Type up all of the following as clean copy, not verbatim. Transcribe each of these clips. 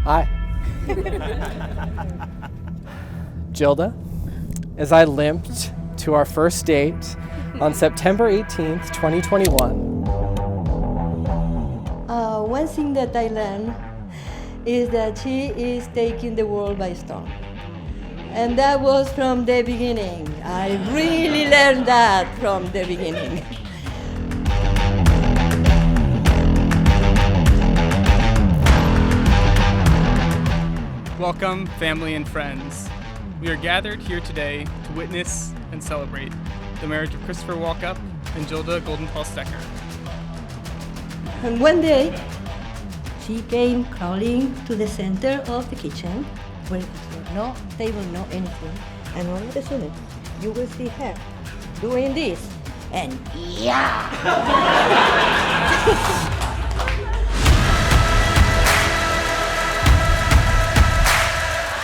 Hi. Gilda, as I limped to our first date on September 18th, 2021. One thing that I learned is that she is taking the world by storm. And that was from the beginning. I really learned that from the beginning. Welcome, family and friends. We are gathered here today to witness and celebrate the marriage of Christopher Walkup and Gilda Goldenthal-Stecker. And one day, she came crawling to the center of the kitchen, where there was no table, no anything. And all of a sudden, you will see her doing this. And yeah!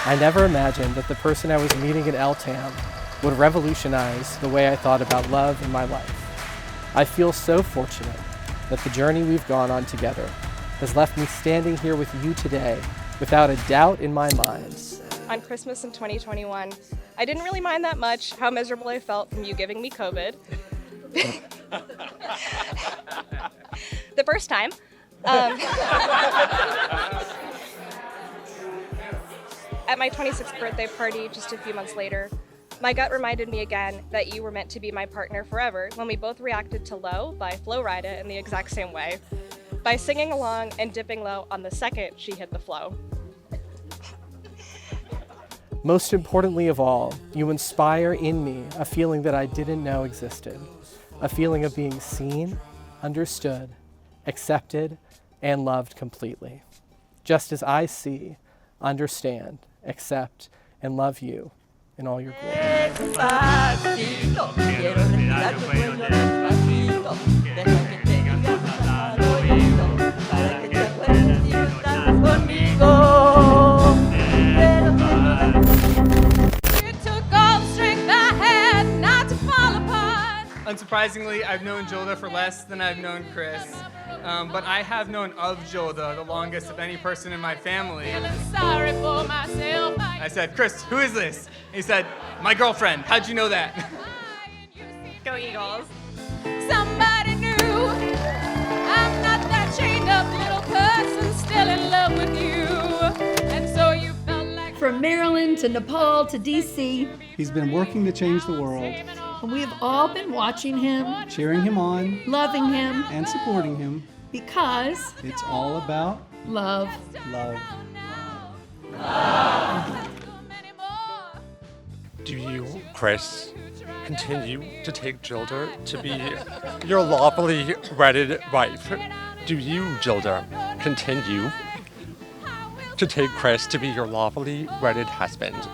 I never imagined that the person I was meeting in El-Tam would revolutionize the way I thought about love in my life. I feel so fortunate that the journey we've gone on together has left me standing here with you today without a doubt in my mind. On Christmas in 2021, I didn't really mind that much how miserable I felt from you giving me COVID. The first time. At my 26th birthday party just a few months later, my gut reminded me again that you were meant to be my partner forever when we both reacted to Low by Flo Rida in the exact same way, by singing along and dipping low on the second she hit the flow. Most importantly of all, you inspire in me a feeling that I didn't know existed, a feeling of being seen, understood, accepted, and loved completely, just as I see, understand, accept, and love you in all your glory. Unsurprisingly, I've known Gilda for less than I've known Chris, but I have known of Gilda the longest of any person in my family. I said, Chris, who is this? He said, my girlfriend. How'd you know that? Go Eagles. Somebody new. I'm not that chained up little person still in love with you. And so you felt like from Maryland to Nepal to DC. He's been working to change the world. And we have all been watching him, cheering him on, loving him, and supporting him. Because it's all about love. Love. Do you, Chris, continue to take Gilda to be your lawfully wedded wife? Do you, Gilda, continue to take Chris to be your lawfully wedded husband,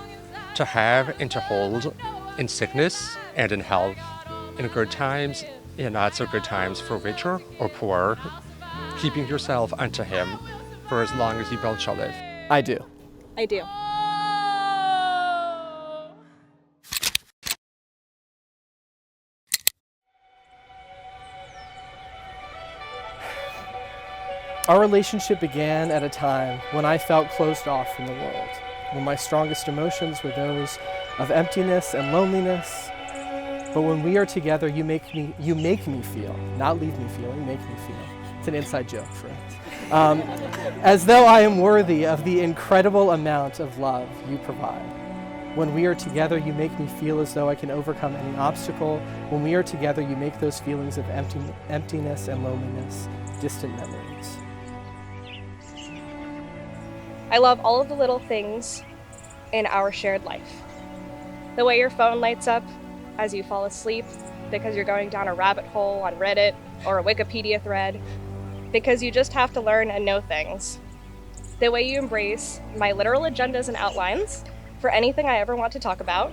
to have and to hold in sickness and in health, in good times and not so good times, for richer or poorer, keeping yourself unto him for as long as you both shall live? I do. I do. Our relationship began at a time when I felt closed off from the world, when my strongest emotions were those of emptiness and loneliness. But when we are together, you make me feel, not leave me feel, you make me feel. It's an inside joke, friends. As though I am worthy of the incredible amount of love you provide. When we are together, you make me feel as though I can overcome any obstacle. When we are together, you make those feelings of emptiness and loneliness distant memories. I love all of the little things in our shared life. The way your phone lights up as you fall asleep because you're going down a rabbit hole on Reddit or a Wikipedia thread, because you just have to learn and know things. The way you embrace my literal agendas and outlines for anything I ever want to talk about.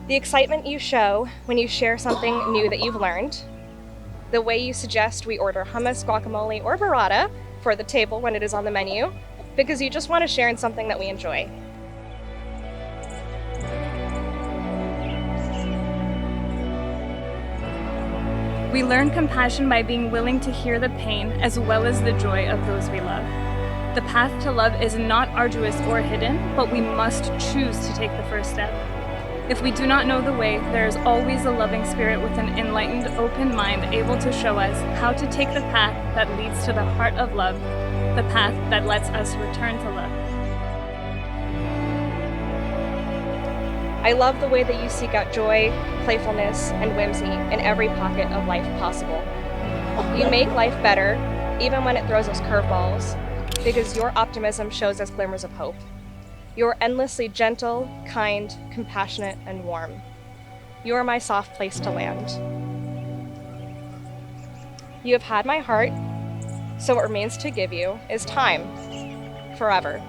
The excitement you show when you share something new that you've learned. The way you suggest we order hummus, guacamole, or burrata for the table when it is on the menu, because you just want to share in something that we enjoy. We learn compassion by being willing to hear the pain as well as the joy of those we love. The path to love is not arduous or hidden, but we must choose to take the first step. If we do not know the way, there is always a loving spirit with an enlightened, open mind able to show us how to take the path that leads to the heart of love, the path that lets us return to love. I love the way that you seek out joy, playfulness, and whimsy in every pocket of life possible. You make life better, even when it throws us curveballs, because your optimism shows us glimmers of hope. You are endlessly gentle, kind, compassionate, and warm. You are my soft place to land. You have had my heart, so what remains to give you is time, forever,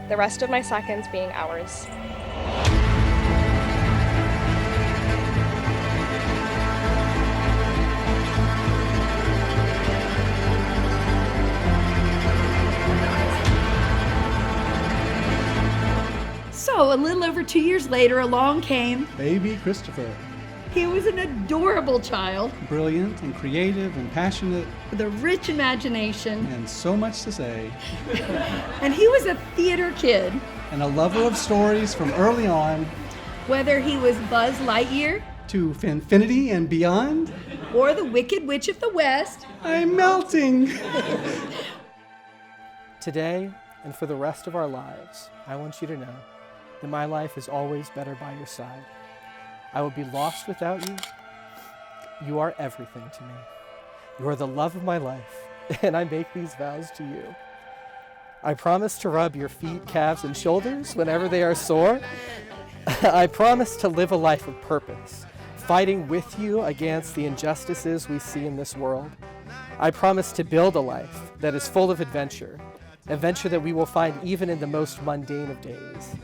the rest of my seconds being ours. So, a little over 2 years later, along came. Baby Christopher. He was an adorable child Brilliant and creative and passionate, with a rich imagination, and so much to say. and he was a theater kid. And a lover of stories from early on Whether he was Buzz Lightyear to Finfinity and beyond. or the Wicked Witch of the West, I'm melting. Today, and for the rest of our lives, I want you to know that my life is always better by your side. I would be lost without you. You are everything to me. You are the love of my life, and I make these vows to you. I promise to rub your feet, calves, and shoulders whenever they are sore. I promise to live a life of purpose, fighting with you against the injustices we see in this world. I promise to build a life that is full of adventure that we will find even in the most mundane of days.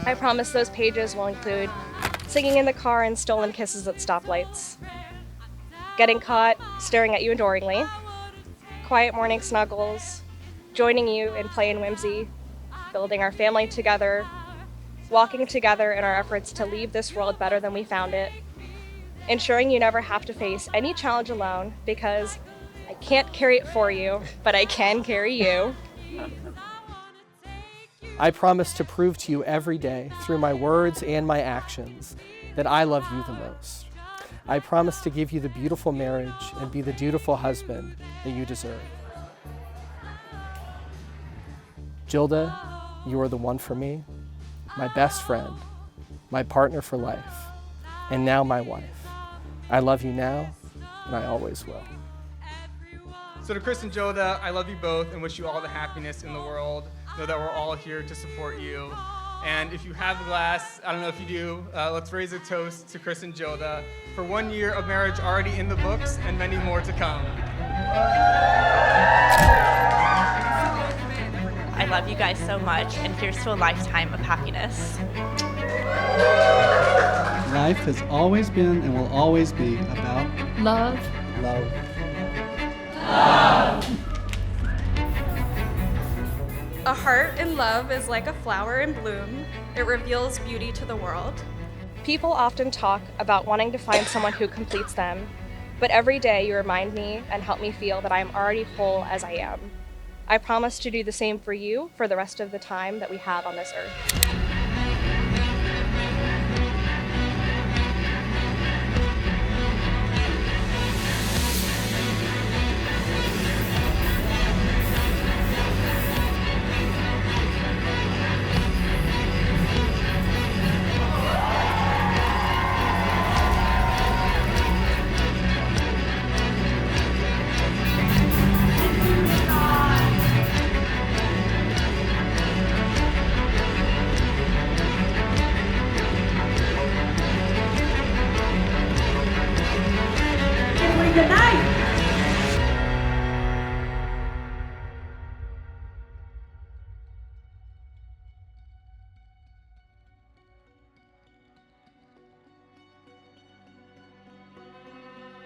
I promise those pages will include singing in the car and stolen kisses at stoplights, getting caught staring at you adoringly, quiet morning snuggles, joining you in play and whimsy, building our family together, walking together in our efforts to leave this world better than we found it, ensuring you never have to face any challenge alone, because I can't carry it for you, but I can carry you. I promise to prove to you every day, through my words and my actions, that I love you the most. I promise to give you the beautiful marriage and be the dutiful husband that you deserve. Gilda, you are the one for me, my best friend, my partner for life, and now my wife. I love you now, and I always will. So to Chris and Gilda, I love you both and wish you all the happiness in the world. Know that we're all here to support you. And if you have the glass, I don't know if you do, let's raise a toast to Chris and Gilda for 1 year of marriage already in the books and many more to come. I love you guys so much, and here's to a lifetime of happiness. Life has always been and will always be about love, love. A heart in love is like a flower in bloom. It reveals beauty to the world. People often talk about wanting to find someone who completes them, but every day you remind me and help me feel that I am already whole as I am. I promise to do the same for you for the rest of the time that we have on this earth.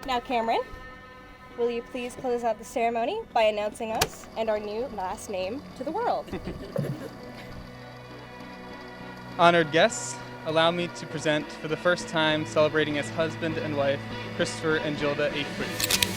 Now, Cameron, will you please close out the ceremony by announcing us and our new last name to the world? Honored guests, allow me to present for the first time, celebrating as husband and wife, Christopher and Gilda A. Chris.